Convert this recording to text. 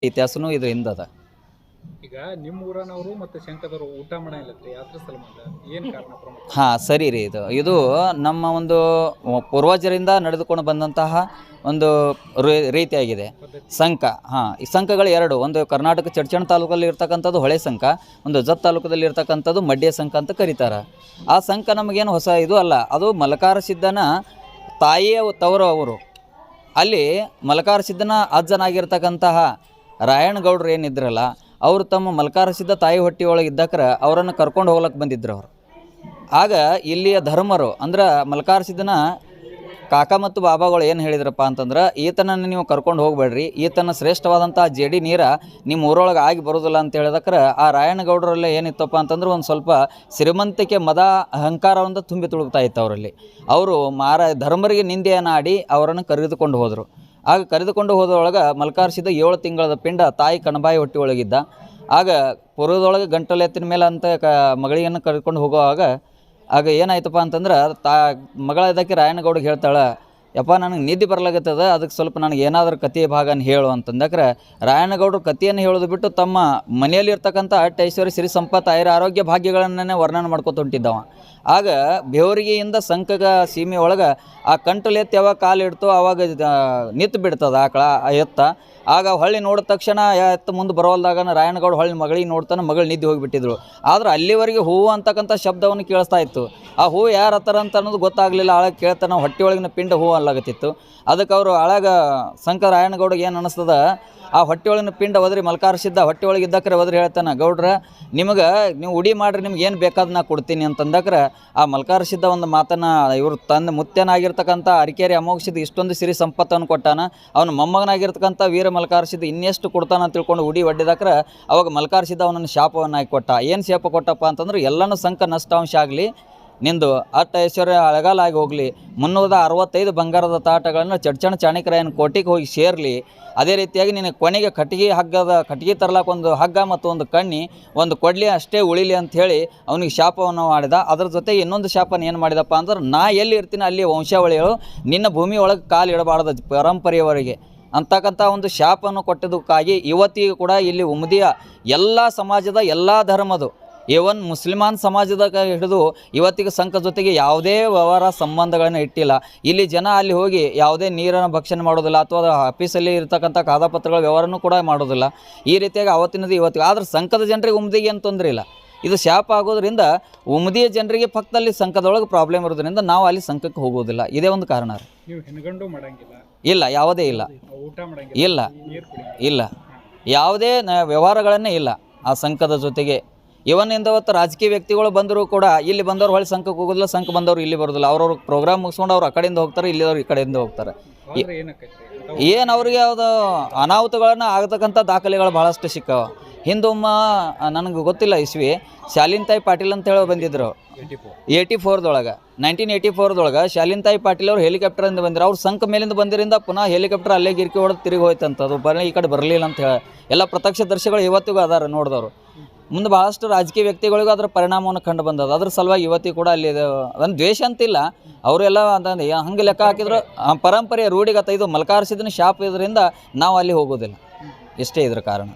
ಇತಿಹಾಸನೂ ಇದರಿಂದ ಅದ. ಈಗ ನಿಮ್ಮ ಊರನವರು ಮತ್ತು ಶಂಕದವರು ಊಟ ಮಾಡಂಗಿಲ್ಲತ್ರಿ ಯಾತ್ರ ಸಲುವಾಗಿ ಏನು ಕಾರಣ ಪ್ರಮುಖ? ಹಾಂ, ಸರಿ ರೀ. ಇದು ನಮ್ಮ ಒಂದು ಪೂರ್ವಜರಿಂದ ನಡೆದುಕೊಂಡು ಬಂದಂತಹ ಒಂದು ರೀತಿಯಾಗಿದೆ ಸಂಘ. ಹಾಂ, ಈ ಸಂಘಗಳು ಎರಡು, ಒಂದು ಕರ್ನಾಟಕ ಚಡ್ಚಣ ತಾಲೂಕಲ್ಲಿ ಇರ್ತಕ್ಕಂಥದ್ದು ಹೊಳೆ ಸಂಘ, ಒಂದು ಜತ್ ತಾಲೂಕದಲ್ಲಿ ಇರ್ತಕ್ಕಂಥದ್ದು ಮಡ್ಯ ಸಂಘ ಅಂತ ಕರೀತಾರೆ. ಆ ಸಂಘ ನಮಗೇನು ಹೊಸ ಇದು ಅಲ್ಲ, ಅದು ಮಲಕಾರ ಸಿದ್ಧನ ತಾಯಿಯ ತವರು ಅವರು. ಅಲ್ಲಿ ಮಲಕಾರ ಸಿದ್ಧನ ಅಜ್ಜನಾಗಿರ್ತಕ್ಕಂತಹ ರಾಯಣಗೌಡರು ಏನಿದ್ರಲ್ಲ, ಅವರು ತಮ್ಮ ಮಲಕಾರ ಸಿದ್ಧ ತಾಯಿ ಹೊಟ್ಟೆಯೊಳಗೆ ಇದ್ದಕ್ರೆ ಅವರನ್ನು ಕರ್ಕೊಂಡು ಹೋಗ್ಲಕ್ಕೆ ಬಂದಿದ್ರು ಅವರು. ಆಗ ಇಲ್ಲಿಯ ಧರ್ಮರು ಅಂದ್ರೆ ಮಲಕಾರ ಸಿದ್ಧನ ಕಾಕ ಮತ್ತು ಬಾಬಾಗಳು ಏನು ಹೇಳಿದ್ರಪ್ಪ ಅಂತಂದ್ರೆ, ಈತನನ್ನು ನೀವು ಕರ್ಕೊಂಡು ಹೋಗಬೇಡ್ರಿ, ಈತನ ಶ್ರೇಷ್ಠವಾದಂಥ ಜೇಡಿ ನೀರ ನಿಮ್ಮ ಊರೊಳಗೆ ಆಗಿ ಬರೋದಿಲ್ಲ ಅಂತ ಹೇಳಿದಕ್ರೆ ಆ ರಾಯಣಗೌಡರಲ್ಲೇ ಏನಿತ್ತಪ್ಪ ಅಂತಂದ್ರೆ ಒಂದು ಸ್ವಲ್ಪ ಶ್ರೀಮಂತಿಕೆ ಮದ ಅಹಂಕಾರವನ್ನು ತುಂಬಿ ತುಳುಕ್ತಾ ಇತ್ತು ಅವರಲ್ಲಿ. ಅವರು ಧರ್ಮರಿಗೆ ನಿಂದೆಯನ್ನು ಆಡಿ ಅವರನ್ನು ಕರೆದುಕೊಂಡು ಹೋದರು. ಆಗ ಕರೆದುಕೊಂಡು ಹೋದೊಳಗೆ ಮಲಕಾರ ಸಿದ್ಧ 7 ತಿಂಗಳ ಪಿಂಡ ತಾಯಿ ಕಣಬಾಯಿ ಹೊಟ್ಟೆ ಒಳಗಿದ್ದ. ಆಗ ಪೂರ್ವದೊಳಗೆ ಗಂಟಲು ಎತ್ತಿನ ಮೇಲೆ ಅಂತ ಮಗಳಿಯನ್ನು ಕರ್ಕೊಂಡು ಹೋಗುವಾಗ ಆಗ ಏನಾಯ್ತಪ್ಪ ಅಂತಂದ್ರೆ ಮಗಳ ಇದಕ್ಕೆ ರಾಯಣಗೌಡಿಗೆ ಹೇಳ್ತಾಳೆ, ಯಪ್ಪ ನನಗೆ ನಿದ್ದೆ ಬರ್ಲಾಗತ್ತದ, ಅದಕ್ಕೆ ಸ್ವಲ್ಪ ನನಗೆ ಏನಾದರೂ ಕಥೆಯ ಭಾಗನ ಹೇಳು ಅಂತಂದಕ್ರೆ ರಾಯಣಗೌಡರು ಕಥೆಯನ್ನು ಹೇಳೋದು ಬಿಟ್ಟು ತಮ್ಮ ಮನೆಯಲ್ಲಿರ್ತಕ್ಕಂಥ ಐಶ್ವರ್ಯ ಸಿರಿ ಸಂಪತ್ತು ಆರೋಗ್ಯ ಭಾಗ್ಯಗಳನ್ನೇ ವರ್ಣನೆ ಮಾಡ್ಕೊತ ಹೊಂಟಿದ್ದವ. ಆಗ ಬೇವರಿಗೆಯಿಂದ ಸಂಕಗ ಸೀಮೆ ಒಳಗೆ ಆ ಕಂಟಲು ಎತ್ತಿ ಯಾವಾಗ ಕಾಲು ಇಡ್ತೋ ಆವಾಗ ನಿಂತು ಬಿಡ್ತದೆ ಆಕಳ ಎತ್ತ. ಆಗ ಹೊಳ್ಳಿ ನೋಡಿದ ತಕ್ಷಣ ಎತ್ತು ಮುಂದೆ ಬರೋಲ್ದಾಗ ರಾಯಣಗೌಡ ಹೊಳ್ಳಿ ಮಗಳಿಗೆ ನೋಡ್ತಾನೆ, ಮಗಳು ನಿದ್ದೆ ಹೋಗಿಬಿಟ್ಟಿದ್ರು. ಆದ್ರೆ ಅಲ್ಲಿವರೆಗೆ ಹೂವು ಅಂತಕ್ಕಂಥ ಶಬ್ದವನ್ನು ಕೇಳಿಸ್ತಾ ಇತ್ತು. ಆ ಹೂವು ಯಾರು ಹತ್ತಾರ ಅಂತ ಅನ್ನೋದು ಗೊತ್ತಾಗಲಿಲ್ಲ. ಆಳಗೆ ಕೇಳ್ತಾನೆ, ಹೊಟ್ಟೆ ಒಳಗಿನ ಪಿಂಡ ಹೂವು ಅಲ್ಲಾಗತ್ತಿತ್ತು. ಅದಕ್ಕೆ ಅವರು ಆಳಾಗ ಸಂಕ ರಾಯಣಗೌಡಿಗೆ ಏನು ಅನ್ನಿಸ್ತದ, ಆ ಹೊಟ್ಟೆ ಒಳಗಿನ ಪಿಂಡ ಒದರಿ ಮಲಕಾರ ಸಿದ್ಧ ಹೊಟ್ಟೆ ಒಳಗೆ ಇದ್ದಕ್ರೆ ಒದರಿ ಹೇಳ್ತಾನೆ, ಗೌಡ್ರ ನಿಮಗೆ ನೀವು ಉಡಿ ಮಾಡಿರಿ, ನಿಮ್ಗೆ ಏನು ಬೇಕಾದ ನಾ ಕೊಡ್ತೀನಿ ಅಂತಂದಕ್ರೆ ಆ ಮಲಕಾರ ಸಿದ್ಧ ಒಂದು ಮಾತನ್ನು ಇವರು ತಂದೆ ಮುತ್ಯನಾಗಿರ್ತಕ್ಕಂಥ ಅರಿಕೇರಿ ಅಮೋಘ ಇಷ್ಟೊಂದು ಸಿರಿ ಸಂಪತ್ತನ್ನು ಕೊಟ್ಟಾನ, ಅವನ ಮೊಮ್ಮಗನಾಗಿರ್ತಕ್ಕಂಥ ವೀರ ಮಲಕಾರ ಸಿದ್ಧ ಇನ್ನೆಷ್ಟು ಕೊಡ್ತಾನ ಅಂತ ತಿಳ್ಕೊಂಡು ಉಡಿ ಒಡ್ಡಿದಕ್ರೆ ಅವಾಗ ಮಲಕಾರ ಸಿದ್ಧ ಅವನನ್ನು ಶಾಪವನ್ನು ಹಾಕಿ ಕೊಟ್ಟ. ಏನು ಶಾಪ ಕೊಟ್ಟಪ್ಪ ಅಂತಂದ್ರೆ, ಎಲ್ಲನೂ ಸಂಕ ನಷ್ಟಾಂಶ ಆಗಲಿ, ನಿಂದು ಅಟ್ಟ ಐಶ್ವರ್ಯ ಅಳಗಾಲಾಗಿ ಹೋಗಲಿ, 365 ಬಂಗಾರದ ತಾಟಗಳನ್ನು ಚಡ್ಚಣ ಚಾಣಕ್ಯರಾಯನ ಕೋಟಿಗೆ ಹೋಗಿ ಸೇರಲಿ. ಅದೇ ರೀತಿಯಾಗಿ ನಿನಗೆ ಕೊನೆಗೆ ಕಟ್ಟಿಗೆ ತರ್ಲಾಕ ಒಂದು ಹಗ್ಗ ಮತ್ತು ಒಂದು ಕಣ್ಣಿ ಒಂದು ಕೊಡಲಿ ಅಷ್ಟೇ ಉಳಿಲಿ ಅಂಥೇಳಿ ಅವನಿಗೆ ಶಾಪವನ್ನು ಮಾಡಿದ. ಅದರ ಜೊತೆಗೆ ಇನ್ನೊಂದು ಶಾಪನ ಏನು ಮಾಡಿದಪ್ಪ ಅಂದ್ರೆ, ನಾ ಎಲ್ಲಿ ಇರ್ತೀನಿ ಅಲ್ಲಿ ವಂಶಾವಳಿಗಳು ನಿನ್ನ ಭೂಮಿ ಒಳಗೆ ಕಾಲು ಇಡಬಾರ್ದು ಪರಂಪರೆಯವರೆಗೆ ಅಂತಕ್ಕಂಥ ಒಂದು ಶಾಪವನ್ನು ಕೊಟ್ಟಿದ್ದಕ್ಕಾಗಿ ಇವತ್ತಿಗೂ ಕೂಡ ಇಲ್ಲಿ ಉಮದಿಯ ಎಲ್ಲ ಸಮಾಜದ ಎಲ್ಲ ಧರ್ಮದು, ಇವನ್ ಮುಸ್ಲಿಮಾನ್ ಸಮಾಜದ ಹಿಡಿದು ಇವತ್ತಿಗೆ ಸಂಘ ಜೊತೆಗೆ ಯಾವುದೇ ವ್ಯವಹಾರ ಸಂಬಂಧಗಳನ್ನು ಇಟ್ಟಿಲ್ಲ. ಇಲ್ಲಿ ಜನ ಅಲ್ಲಿ ಹೋಗಿ ಯಾವುದೇ ನೀರನ್ನು ಭಕ್ಷಣೆ ಮಾಡೋದಿಲ್ಲ, ಅಥವಾ ಆಫೀಸಲ್ಲಿ ಇರ್ತಕ್ಕಂಥ ಕಾಗದಪತ್ರಗಳ ವ್ಯವಹಾರನೂ ಕೂಡ ಮಾಡೋದಿಲ್ಲ. ಈ ರೀತಿಯಾಗಿ ಅವತ್ತಿನದು ಇವತ್ತಿಗೆ. ಆದರೆ ಸಂಘದ ಜನರಿಗೆ ಉಮದಿಗೆ ಏನು ತೊಂದರೆ ಇಲ್ಲ. ಇದು ಶಾಪ ಆಗೋದ್ರಿಂದ ಉಮದಿಯ ಜನರಿಗೆ ಪಕ್ಕದಲ್ಲಿ ಸಂಘದೊಳಗೆ ಪ್ರಾಬ್ಲಮ್ ಇರೋದ್ರಿಂದ ನಾವು ಅಲ್ಲಿ ಸಂಘಕ್ಕೆ ಹೋಗೋದಿಲ್ಲ. ಇದೇ ಒಂದು ಕಾರಣ. ನೀವು ಹೆಣ್ಗಂಡು ಮಾಡಂಗಿಲ್ಲ? ಇಲ್ಲ, ಯಾವುದೇ ಇಲ್ಲ. ಊಟ ಮಾಡಂಗಿಲ್ಲ? ಇಲ್ಲ ಇಲ್ಲ, ಯಾವುದೇ ವ್ಯವಹಾರಗಳನ್ನೇ ಇಲ್ಲ ಆ ಸಂಘದ ಜೊತೆಗೆ. ಇವನಿಂದ ಅವತ್ತು ರಾಜಕೀಯ ವ್ಯಕ್ತಿಗಳು ಬಂದರೂ ಕೂಡ ಇಲ್ಲಿ ಬಂದವರು ಹೊಳ್ಳಿ ಸಂಘಕ್ಕೆ ಹೋಗೋದಿಲ್ಲ, ಸಂಘ ಬಂದವರು ಇಲ್ಲಿ ಬರೋದಿಲ್ಲ. ಅವ್ರವ್ರ ಪ್ರೋಗ್ರಾಮ್ ಮುಗಿಸ್ಕೊಂಡು ಅವ್ರು ಆ ಕಡೆಯಿಂದ ಹೋಗ್ತಾರೆ, ಇಲ್ಲಿದವ್ರು ಈ ಕಡೆಯಿಂದ ಹೋಗ್ತಾರೆ. ಏನು ಅವ್ರಿಗೆ ಯಾವುದು ಅನಾಹುತಗಳನ್ನು ಆಗತಕ್ಕಂಥ ದಾಖಲೆಗಳು ಭಾಳಷ್ಟು ಸಿಕ್ಕವ. ಹಿಂದೊಮ್ಮ ನನಗೆ ಗೊತ್ತಿಲ್ಲ ಇಸ್ವಿ, ಶಾಲಿನ್ ತಾಯಿ ಪಾಟೀಲ್ ಅಂತ ಹೇಳಿ ಬಂದಿದ್ದರು 1984 1984 ಶಾಲಿನ್ ತಾಯಿ ಪಾಟೀಲ್ ಅವರು ಹೆಲಿಕಾಪ್ಟರಿಂದ ಬಂದಿರು. ಅವ್ರು ಸಂಘ ಮೇಲಿಂದ ಬಂದಿರಿಂದ ಪುನಃ ಹೆಲಿಕಾಪ್ಟರ್ ಅಲ್ಲೇ ಗಿರ್ಕಿ ಹೊಡೆದು ತಿರುಗಿ ಹೋಯ್ತಂಥದ್ದು. ಈ ಕಡೆ ಬರಲಿಲ್ಲ ಅಂತ ಹೇಳಿ ಎಲ್ಲ ಪ್ರತ್ಯಕ್ಷದರ್ಶಿಗಳು ಇವತ್ತಿಗೂ ಅದಾರ ನೋಡಿದವರು. ಮುಂದೆ ಭಾಳಷ್ಟು ರಾಜಕೀಯ ವ್ಯಕ್ತಿಗಳಿಗೂ ಅದರ ಪರಿಣಾಮವನ್ನು ಕಂಡು ಬಂದದ. ಅದ್ರ ಸಲುವಾಗಿ ಇವತ್ತಿಗೂ ಕೂಡ ಅಲ್ಲಿ ಅದನ್ನು ದ್ವೇಷ ಅಂತಿಲ್ಲ, ಅವರೆಲ್ಲ ಅಂತಂದು ಹಂಗೆ ಲೆಕ್ಕ ಹಾಕಿದ್ರು ಪರಂಪರೆಯ ರೂಢಿಗತ ಇದು ಮಲಕಾರ ಸಿದ್ಧನ ಶಾಪ ಇದರಿಂದ ನಾವು ಅಲ್ಲಿ ಹೋಗೋದಿಲ್ಲ. ಇಷ್ಟೇ ಇದ್ರ ಕಾರಣ.